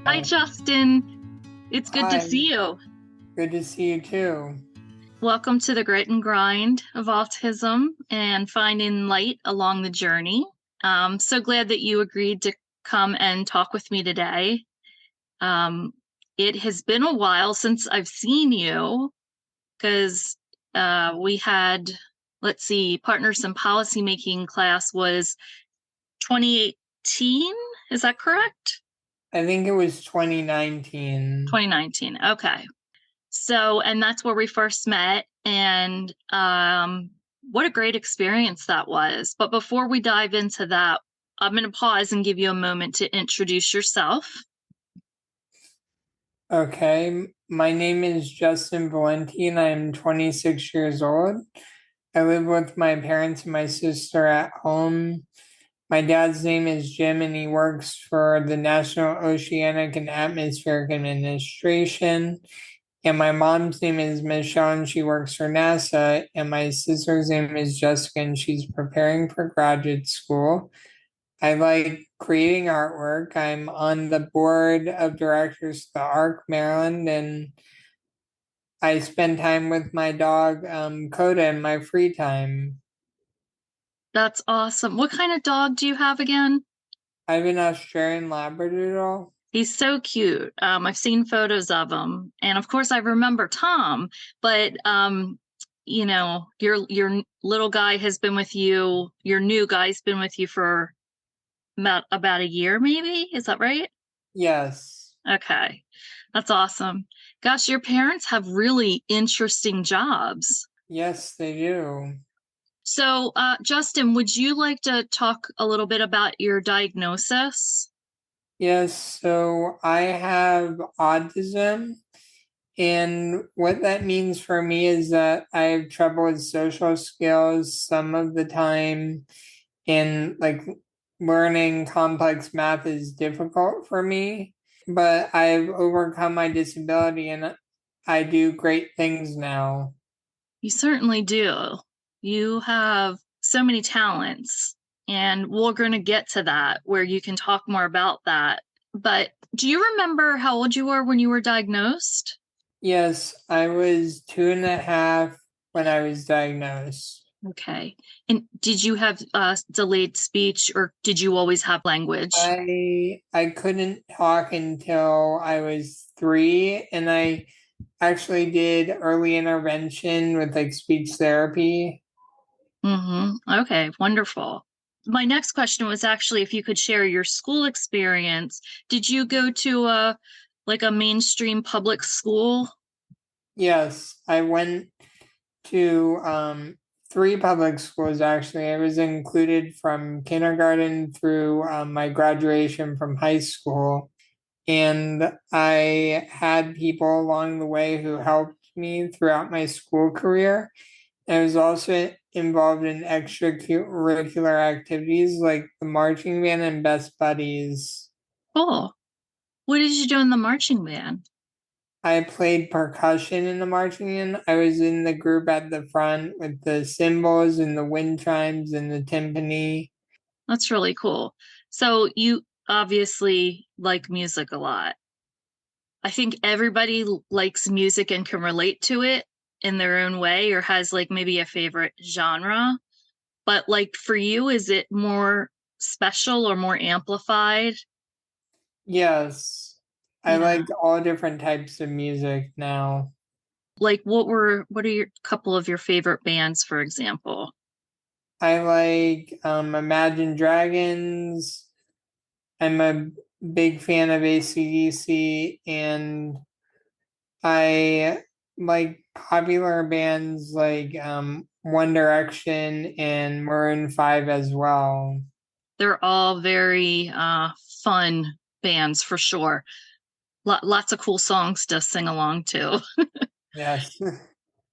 Hi, Justin. It's good to Hi, see you. good to see you too. Welcome to the grit and grind of autism and finding light along the journey. So glad that you agreed to come and talk with me today. Um, it has been a while since I've seen you because we had, let's see, Partners in Policymaking class was 2018. Is that correct? I think it was 2019. 2019. Okay. So, and that's where we first met. And what a great experience that was. But before we dive into that, I'm going to pause and give you a moment to introduce yourself. Okay, my name is Justin Valenti and I'm 26 years old. I live with my parents and my sister at home. My dad's name is Jim and he works for the National Oceanic and Atmospheric Administration. And my mom's name is Michelle and she works for NASA. And my sister's name is Jessica and she's preparing for graduate school. I like creating artwork. I'm on the board of directors of the ARC Maryland, and I spend time with my dog, Koda, in my free time. That's awesome. What kind of dog do you have again? I have an Australian Labrador. He's so cute. I've seen photos of him, and of course, I remember Tom. But your little guy has been with you. Your new guy's been with you for about a year, maybe. Is that right? Yes, Okay. That's awesome. Gosh, your parents have really interesting jobs. yes, they do. So, Justin, would you like to talk a little bit about your diagnosis? Yes, so I have autism, and what that means for me is that I have trouble with social skills some of the time, and like learning complex math is difficult for me, but I've overcome my disability and I do great things now. You certainly do. You have so many talents, and we're going to get to that where you can talk more about that. But do you remember how old you were when you were diagnosed? Yes, I was 2.5 when I was diagnosed. Okay. And did you have delayed speech or did you always have language? I couldn't talk until I was 3, and I actually did early intervention with like speech therapy. Okay, wonderful. My next question was actually if you could share your school experience. Did you go to a mainstream public school? Yes, I went to 3 public schools actually. I was included from kindergarten through my graduation from high school. And I had people along the way who helped me throughout my school career. I was also involved in extracurricular activities like the marching band and best buddies. Cool. What did you do in the marching band? I played percussion in the marching band. I was in the group at the front with the cymbals and the wind chimes and the timpani. That's really cool. So you obviously like music a lot. I think everybody likes music and can relate to it in their own way or has like maybe a favorite genre. But like for you, is it more special or more amplified? Yes, I Yeah. like all different types of music now. Like what are your couple of your favorite bands, for example? I like Imagine Dragons. I'm a big fan of AC/DC, and I like popular bands like One Direction and Maroon 5 as well. They're all very fun bands for sure. Lots of cool songs to sing along to. Yes.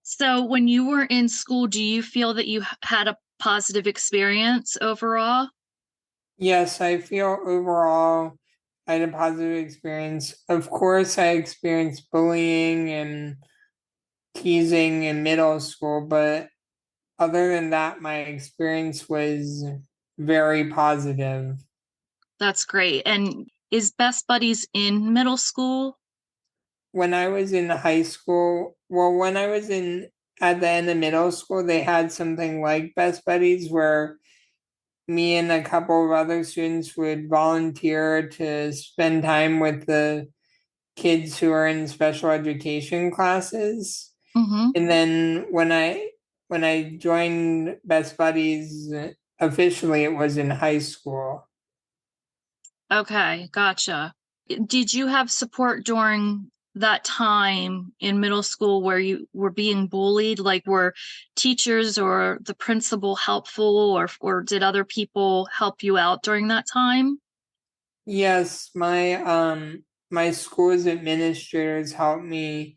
So when you were in school, do you feel that you had a positive experience overall? Yes, I feel overall I had a positive experience. Of course, I experienced bullying and teasing in middle school, but other than that, my experience was very positive. That's great. And is Best Buddies in middle school? When I was in high school, well, when I was in at the end of middle school, they had something like Best Buddies where me and a couple of other students would volunteer to spend time with the kids who are in special education classes. Mm-hmm. And then when I joined Best Buddies officially, it was in high school. Okay, gotcha. Did you have support during that time in middle school where you were being bullied? Like, were teachers or the principal helpful, or did other people help you out during that time? Yes, my school's administrators helped me.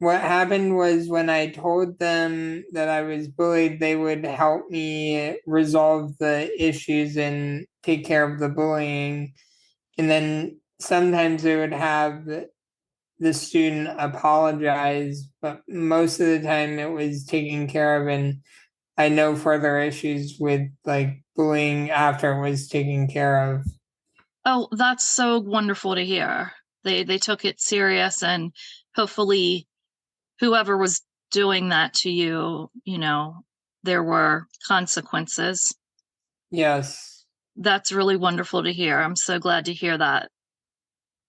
What happened was when I told them that I was bullied, they would help me resolve the issues and take care of the bullying. And then sometimes they would have the student apologize, but most of the time it was taken care of, and I know further issues with like bullying after it was taken care of. Oh, that's so wonderful to hear. They took it serious, and hopefully whoever was doing that to you, there were consequences. Yes. That's really wonderful to hear. I'm so glad to hear that.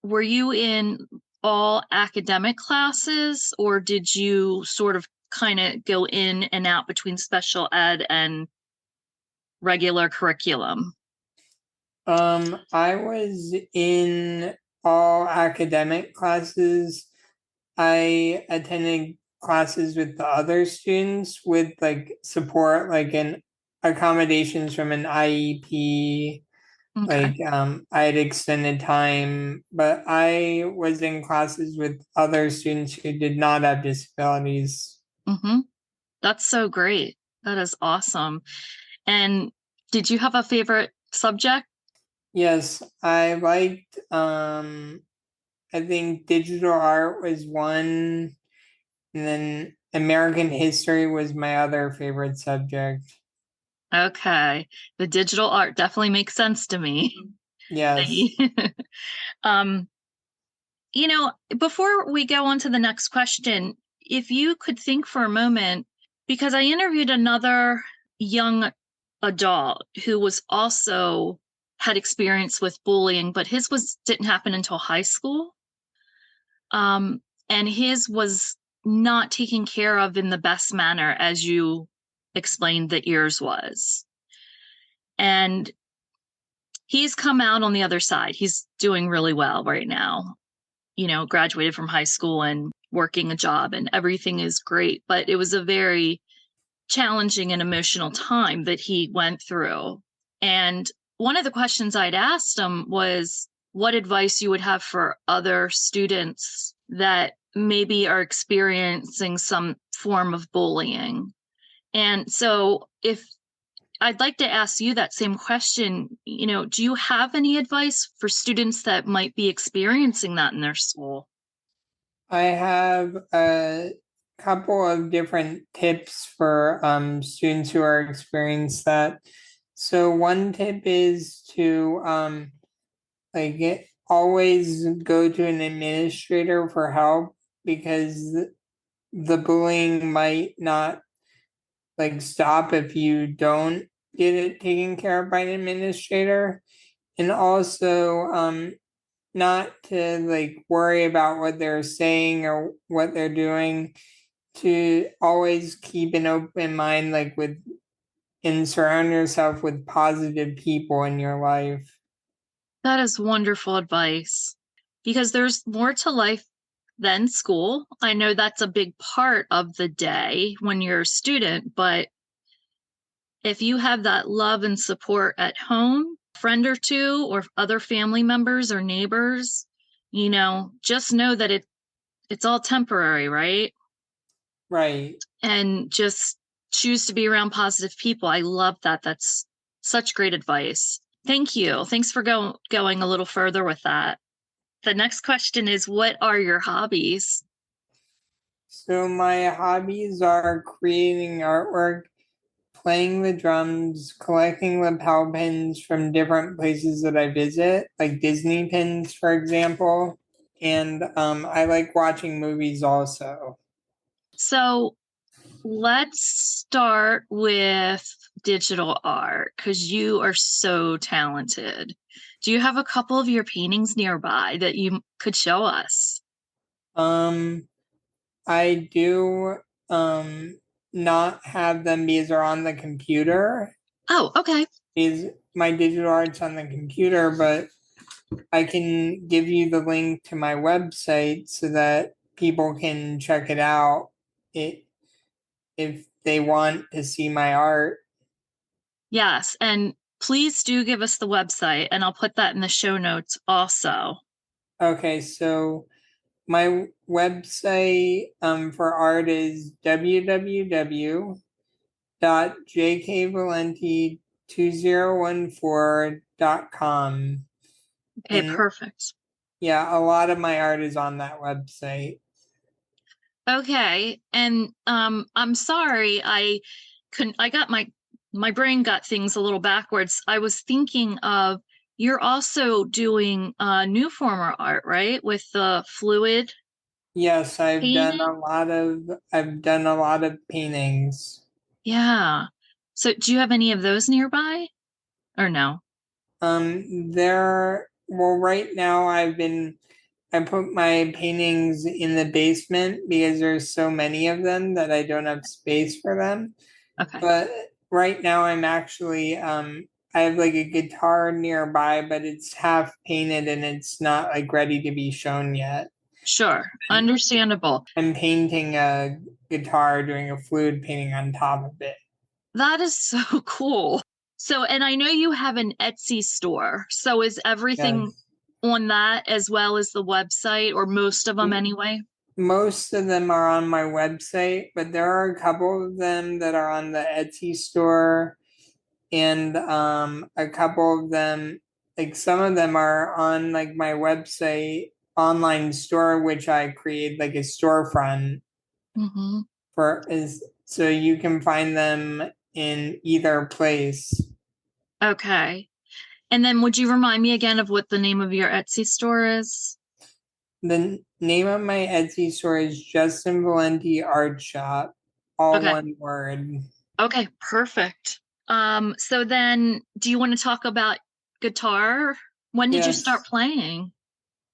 Were you in all academic classes, or did you sort of kind of go in and out between special ed and regular curriculum? I was in all academic classes. I attended classes with the other students with like support, like in accommodations from an IEP. Okay. Like I had extended time, but I was in classes with other students who did not have disabilities. Mm-hmm. That's so great. That is awesome. And did you have a favorite subject? Yes, I liked I think digital art was one, and then American history was my other favorite subject. Okay. The digital art definitely makes sense to me. Yes. um, before we go on to the next question, if you could think for a moment, because I interviewed another young adult who was also had experience with bullying, but his was didn't happen until high school. Um, and his was not taken care of in the best manner, as you explained that yours was. And he's come out on the other side. He's doing really well right now, graduated from high school and working a job, and everything is great. But it was a very challenging and emotional time that he went through. And one of the questions I'd asked him was what advice you would have for other students that maybe are experiencing some form of bullying. And so if I'd like to ask you that same question, do you have any advice for students that might be experiencing that in their school? I have a couple of different tips for students who are experiencing that. So one tip is to always go to an administrator for help, because the bullying might not like stop if you don't get it taken care of by an administrator. And also not to like worry about what they're saying or what they're doing, to always keep an open mind, like with and surround yourself with positive people in your life. That is wonderful advice because there's more to life than school. I know that's a big part of the day when you're a student, but if you have that love and support at home, a friend or two, or other family members or neighbors, just know that it's all temporary, right? Right. And just choose to be around positive people. I love that. That's such great advice. Thank you. Thanks for going a little further with that. The next question is, what are your hobbies? So my hobbies are creating artwork, playing the drums, collecting lapel pins from different places that I visit, like Disney pins, for example. And I like watching movies also. So let's start with digital art because you are so talented. Do you have a couple of your paintings nearby that you could show us? Um, I do not have them because they're on the computer. Oh, okay. Is my digital art's on the computer, but I can give you the link to my website so that people can check it out it, if they want to see my art. Yes, and please do give us the website, and I'll put that in the show notes also. Okay, so my website for art is www.jkvalenti2014.com. Okay, And perfect. yeah, a lot of my art is on that website. Okay, and I'm sorry, I got my brain got things a little backwards. I was thinking of you're also doing new former art, right? With the fluid Yes, painting? I've done a lot of paintings. Yeah. So do you have any of those nearby or no? Well, right now I put my paintings in the basement because there's so many of them that I don't have space for them. Okay. But right now I have like a guitar nearby, but it's half painted and it's not like ready to be shown yet. Sure. And Understandable. I'm painting a guitar, doing a fluid painting on top of it. That is so cool. So, and I know you have an Etsy store. So is everything Yes. on that as well as the website, or most of them anyway? Most of them are on my website, but there are a couple of them that are on the Etsy store, and a couple of them, like some of them are on like my website online store, which I create like a storefront Mm-hmm. for is so you can find them in either place. Okay. And then would you remind me again of what the name of your Etsy store is? The name of my Etsy store is Justin Valenti Art Shop, all Okay. one word. Okay, perfect. So then do you want to talk about guitar? When did you start Yes. playing?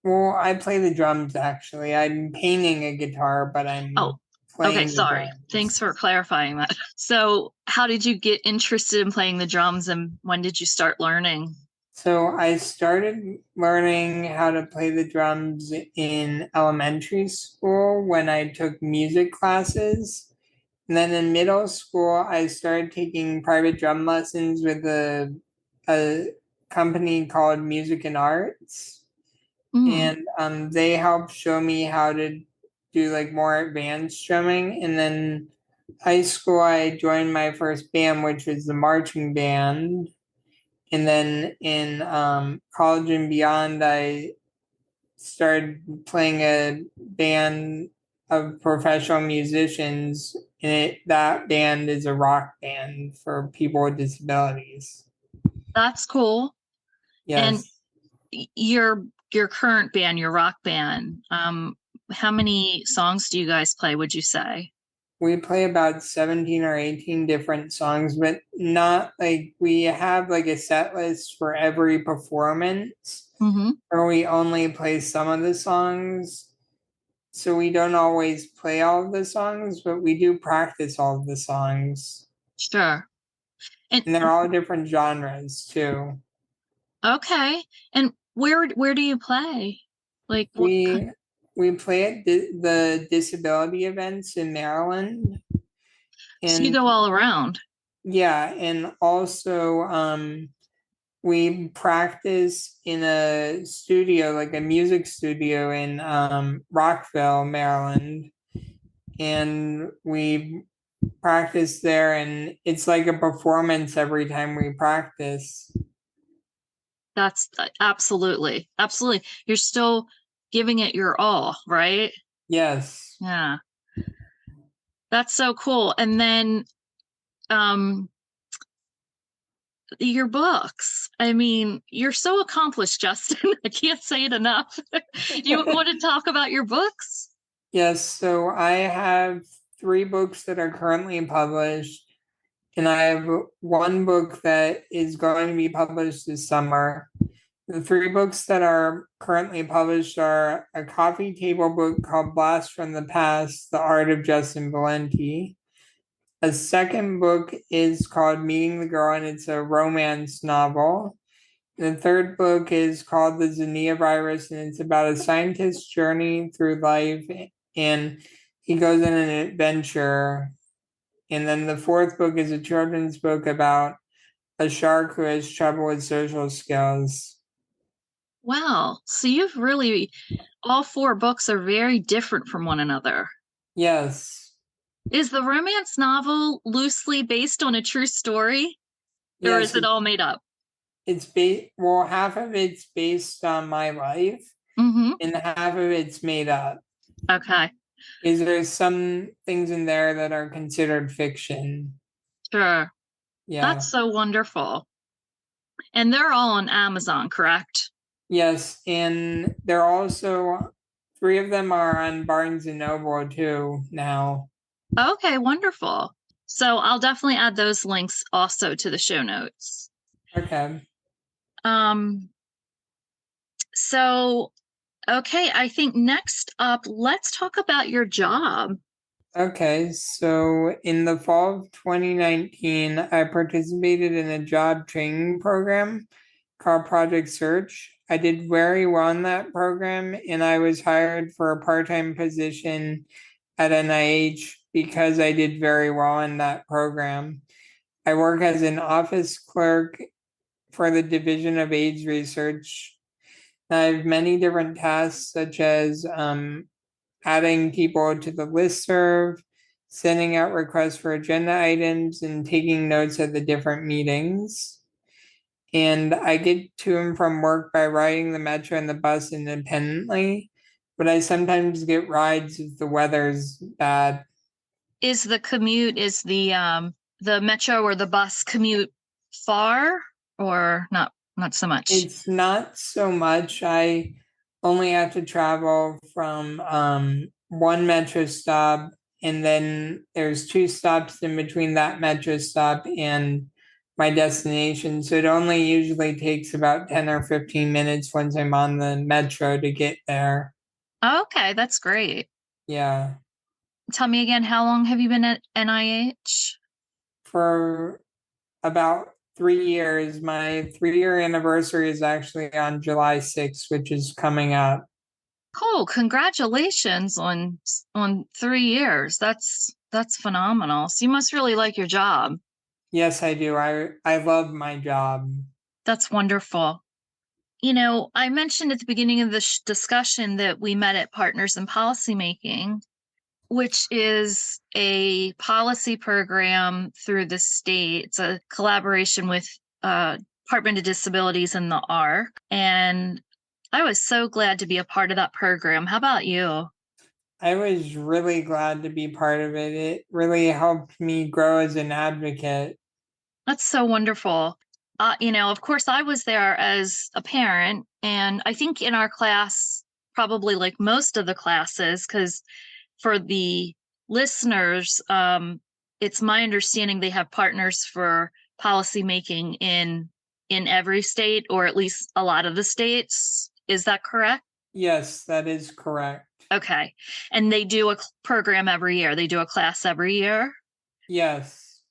Well, I play the drums actually. I'm painting a guitar, but Oh, I'm okay, playing the sorry. Thanks drums. for clarifying that. So, how did you get interested in playing the drums and when did you start learning? So I started learning how to play the drums in elementary school when I took music classes. And then in middle school, I started taking private drum lessons with a company called Music and Arts. Mm, And they helped show me how to do like more advanced drumming. And then high school, I joined my first band, which was the marching band. And then in college and beyond, I started playing a band of professional musicians. And that band is a rock band for people with disabilities. that's cool. And Yes. your current band, your rock band, how many songs do you guys play, would you say? We play about 17 or 18 different songs, but not like we have like a set list for every performance, Mm-hmm. or we only play some of the songs. So we don't always play all of the songs, but we do practice all of the songs. Sure. And And they're all different genres too. okay. And where do you play? Like what kind? We we play at the disability events in Maryland. So you And go all around. yeah, and also we practice in a studio, like a music studio in Rockville, Maryland. And we practice there, and it's like a performance every time we practice. That's absolutely, absolutely. You're still giving it your all, right? Yes. Yeah. That's so cool. And then your books. I mean, you're so accomplished, Justin. I can't say it enough. You want to talk about your books? Yes, so I have 3 books that are currently published, and I have one book that is going to be published this summer. The 3 books that are currently published are a coffee table book called Blast from the Past, The Art of Justin Valenti. A second book is called Meeting the Girl, and it's a romance novel. The third book is called The Zania Virus, and it's about a scientist's journey through life, and he goes on an adventure. And then the fourth book is a children's book about a shark who has trouble with social skills. Wow. So you've really, all 4 books are very different from one another. Yes, Is the romance novel loosely based on a true story, or is yes, it all made up? it's well, half of it's based on my life, Mm-hmm. and half of it's made up. Okay. Is there some things in there that are considered fiction? Sure. That's Yeah. so wonderful. And they're all on Amazon, correct? Yes, and they're also 3 of them are on Barnes and Noble too now. Okay, wonderful. So I'll definitely add those links also to the show notes. Okay. Um, so okay, I think next up, let's talk about your job. Okay, so in the fall of 2019, I participated in a job training program called Project Search. I did very well in that program, and I was hired for a part-time position at NIH because I did very well in that program. I work as an office clerk for the Division of AIDS Research. I have many different tasks, such as adding people to the listserv, sending out requests for agenda items, and taking notes at the different meetings. And I get to and from work by riding the metro and the bus independently, but I sometimes get rides if the weather's bad. Is the metro or the bus commute far or not so much? It's not so much. I only have to travel from one metro stop, and then there's 2 stops in between that metro stop and my destination. So it only usually takes about 10 or 15 minutes once I'm on the metro to get there. Okay, that's great. Yeah. Tell me again, how long have you been at NIH? For about 3 years. My 3-year anniversary is actually on July 6th, which is coming up. Cool. Congratulations on 3 years. That's phenomenal. So you must really like your job. Yes, I do. I love my job. That's wonderful. I mentioned at the beginning of this discussion that we met at Partners in Policymaking, which is a policy program through the state. It's a collaboration with Department of Disabilities and the ARC. And I was so glad to be a part of that program. How about you? I was really glad to be part of it. It really helped me grow as an advocate. That's so wonderful. Of course, I was there as a parent, and I think in our class, probably like most of the classes, because for the listeners, it's my understanding they have partners for policy making in every state, or at least a lot of the states. Is that correct? Yes, that is correct. Okay. And they do a program every year. They do a class every year. Yes.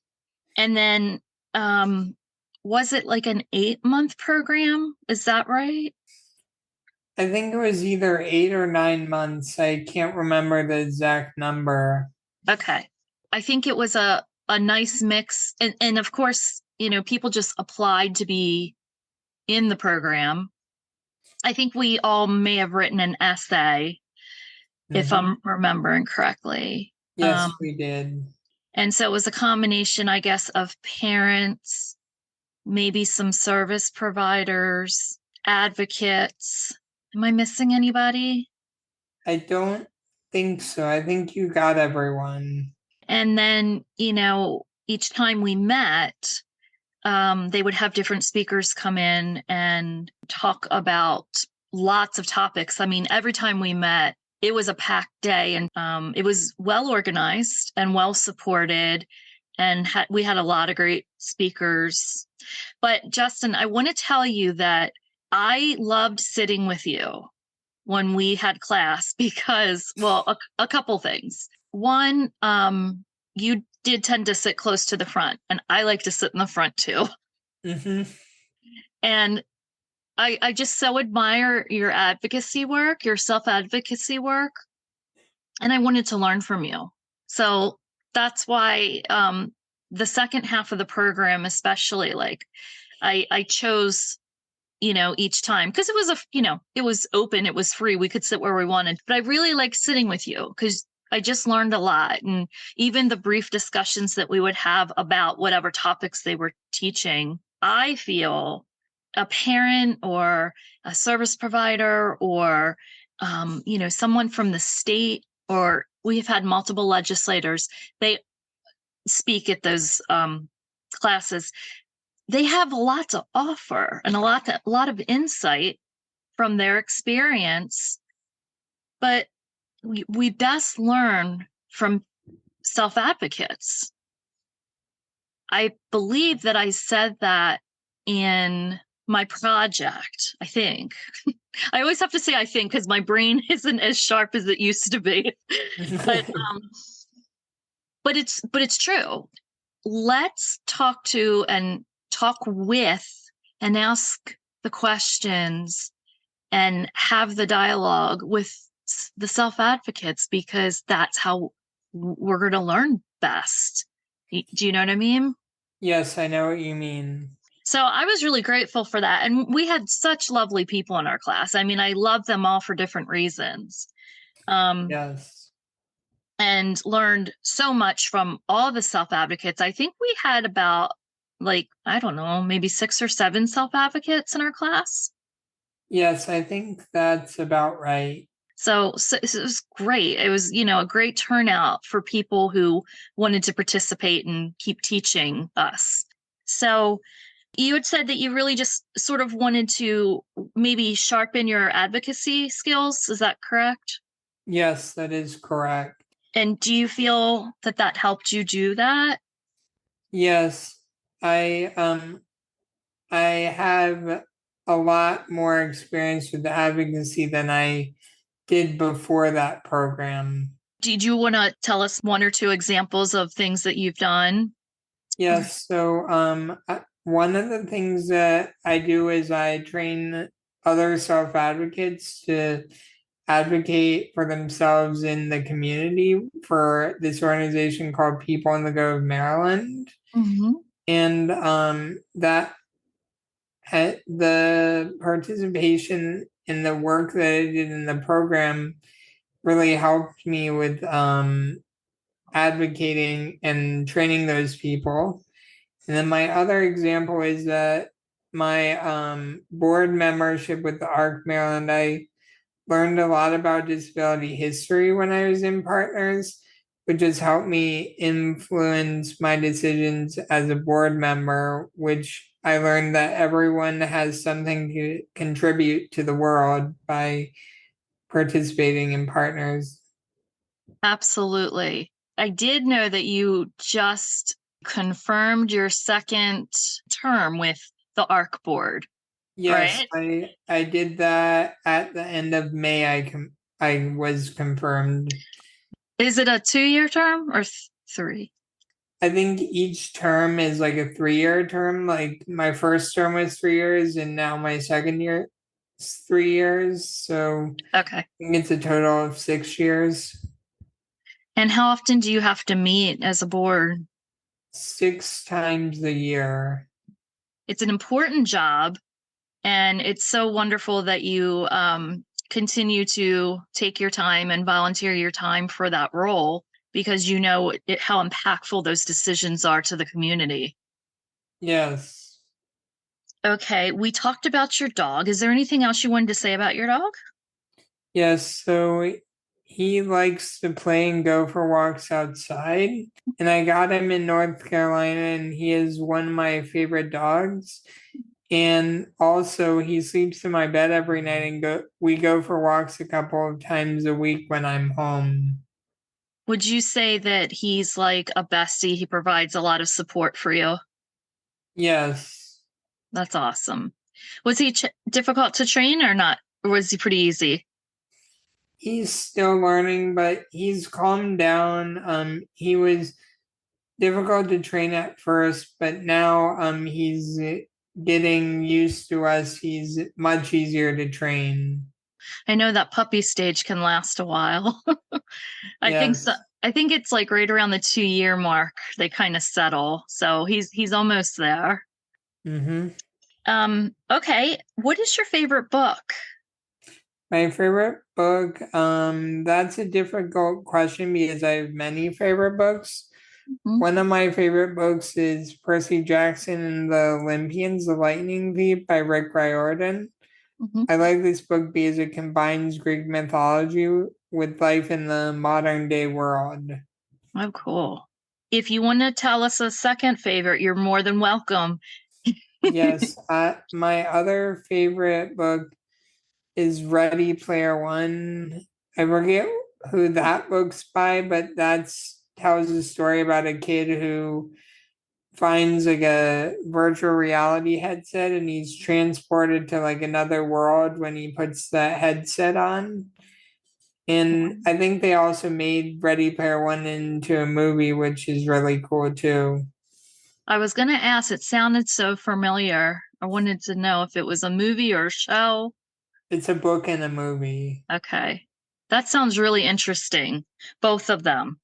And then was it like an 8-month program? Is that right? I think it was either 8 or 9 months. I can't remember the exact number. Okay. I think it was a nice mix. And of course, people just applied to be in the program. I think we all may have written an essay, if Mhm. I'm remembering correctly. Yes, we did. And so it was a combination, I guess, of parents, maybe some service providers, advocates. Am I missing anybody? I don't think so. I think you got everyone. And then, each time we met, They would have different speakers come in and talk about lots of topics. I mean, every time we met, it was a packed day, and it was well organized and well supported, and we had a lot of great speakers. But Justin, I want to tell you that I loved sitting with you when we had class because, well, a couple things. One, you did tend to sit close to the front, and I like to sit in the front too. Mm-hmm. And I just so admire your advocacy work, your self-advocacy work, and I wanted to learn from you. So that's why the second half of the program, especially, like I chose, each time because it was it was open, it was free, we could sit where we wanted. But I really like sitting with you because I just learned a lot, and even the brief discussions that we would have about whatever topics they were teaching, I feel a parent or a service provider or someone from the state, or we've had multiple legislators, they speak at those classes. They have a lot to offer and a lot of insight from their experience, but we best learn from self-advocates. I believe that I said that in my project, I think. I always have to say I think because my brain isn't as sharp as it used to be. but but it's true. Let's talk with and ask the questions and have the dialogue with the self-advocates, because that's how we're going to learn best. Do you know what I mean? Yes, I know what you mean. So I was really grateful for that. And we had such lovely people in our class. I mean, I love them all for different reasons. Um, Yes. and learned so much from all the self-advocates. I think we had about, like, I don't know, maybe 6 or 7 self-advocates in our class. Yes, I think that's about right. So it was great. It was, a great turnout for people who wanted to participate and keep teaching us. So you had said that you really just sort of wanted to maybe sharpen your advocacy skills. Is that correct? Yes, that is correct. And do you feel that that helped you do that? Yes, I have a lot more experience with advocacy than I did before that program. Did you want to tell us 1 or 2 examples of things that you've done? Yes, so one of the things that I do is I train other self-advocates to advocate for themselves in the community for this organization called People on the Go of Maryland. Mhm. And that the participation in the work that I did in the program really helped me with advocating and training those people. And then my other example is that my board membership with the ARC Maryland, I learned a lot about disability history when I was in Partners, which has helped me influence my decisions as a board member, which I learned that everyone has something to contribute to the world by participating in Partners. Absolutely. I did know that you just confirmed your second term with the ARC board, Yes, right? I did that at the end of May. I was confirmed. Is it a 2-year term or 3? I think each term is like a 3-year term. Like my first term was 3 years, and now my second year is 3 years. So Okay. I think it's a total of 6 years. And how often do you have to meet as a board? 6 times a year. It's an important job, and it's so wonderful that you continue to take your time and volunteer your time for that role, because how impactful those decisions are to the community. Yes. Okay, we talked about your dog. Is there anything else you wanted to say about your dog? Yes. So He likes to play and go for walks outside. And I got him in North Carolina, and he is one of my favorite dogs. And also, he sleeps in my bed every night, and we go for walks a couple of times a week when I'm home. Would you say that he's like a bestie? He provides a lot of support for you. Yes, That's awesome. Was he difficult to train or not? Or was he pretty easy? he's still learning, but he's calmed down. He was difficult to train at first, but now he's getting used to us. He's much easier to train. I know that puppy stage can last a while. I think so. Yes. I think it's like right around the 2 year mark they kind of settle. So he's almost there. Mm-hmm. Okay. What is your favorite book? My favorite book, that's a difficult question because I have many favorite books. Mhm, One of my favorite books is Percy Jackson and the Olympians, The Lightning Thief by Rick Riordan. mhm. I like this book because it combines Greek mythology with life in the modern day world. Oh, cool. If you want to tell us a second favorite, you're more than welcome. Yes, my other favorite book is Ready Player One. I forget who that book's by, but that's tells a story about a kid who finds like a virtual reality headset and he's transported to like another world when he puts that headset on. And I think they also made Ready Player One into a movie, which is really cool too. I was going to ask, it sounded so familiar. I wanted to know if it was a movie or a show. It's a book and a movie. Okay. That sounds really interesting. Both of them.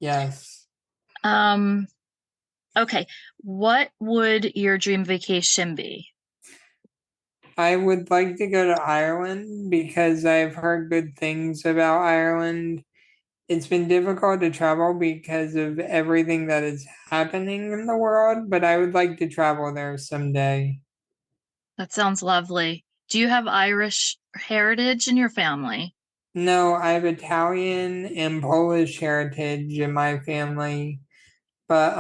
Yes. Um, okay. What would your dream vacation be? I would like to go to Ireland because I've heard good things about Ireland. It's been difficult to travel because of everything that is happening in the world, but I would like to travel there someday. That sounds lovely. Do you have Irish heritage in your family? No, I have Italian and Polish heritage in my family, but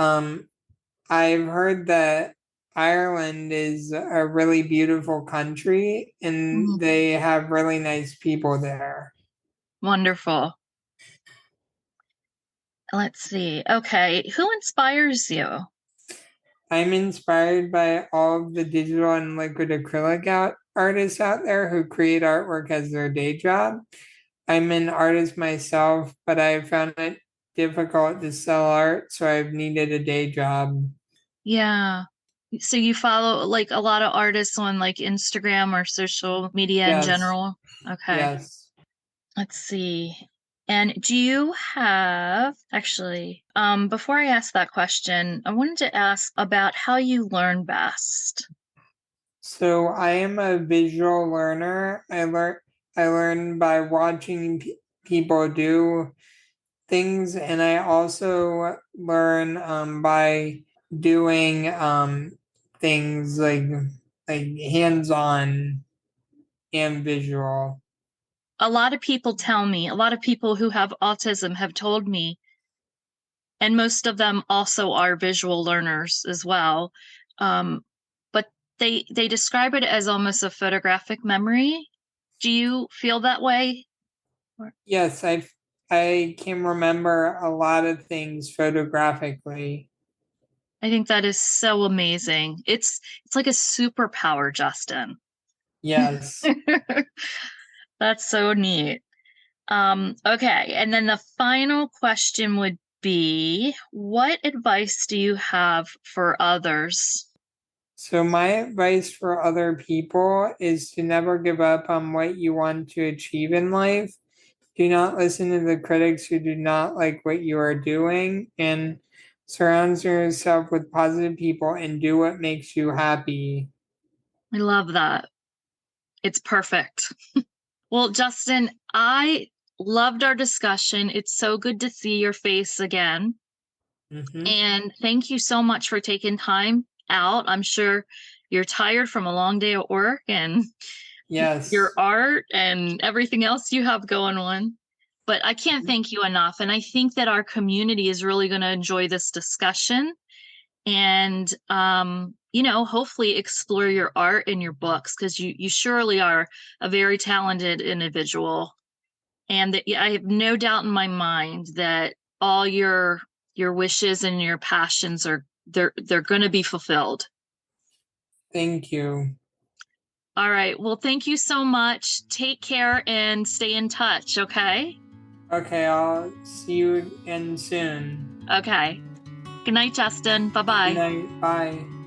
I've heard that Ireland is a really beautiful country and Mhm. they have really nice people there. Wonderful. Let's see. Okay. Who inspires you? I'm inspired by all of the digital and liquid acrylic artists out there who create artwork as their day job. I'm an artist myself, but I found it difficult to sell art, so I've needed a day job. Yeah. So you follow like a lot of artists on like Instagram or social media in Yes, general? Okay. yes. Let's see. And do you have actually, before I ask that question, I wanted to ask about how you learn best. So I am a visual learner. I learn by watching people do things, and I also learn by doing things like hands on and visual. A lot of people tell me, a lot of people who have autism have told me, and most of them also are visual learners as well. But they describe it as almost a photographic memory. Do you feel that way? Yes, I can remember a lot of things photographically. I think that is so amazing. It's like a superpower, Justin. Yes. That's so neat. Okay, and then the final question would be, what advice do you have for others? So my advice for other people is to never give up on what you want to achieve in life. Do not listen to the critics who do not like what you are doing and surround yourself with positive people and do what makes you happy. I love that. It's perfect. Well, Justin, I loved our discussion. It's so good to see your face again. Hmm. And thank you so much for taking time out. I'm sure you're tired from a long day at work and your Yes. art and everything else you have going on. But I can't thank you enough. And I think that our community is really going to enjoy this discussion and, hopefully explore your art and your books, because you surely are a very talented individual. And that I have no doubt in my mind that all your wishes and your passions they're going to be fulfilled. Thank you. All right. Well, thank you so much. Take care and stay in touch, okay? Okay, I'll see you again soon. Okay. Good night, Justin. Good Bye-bye. night. Bye.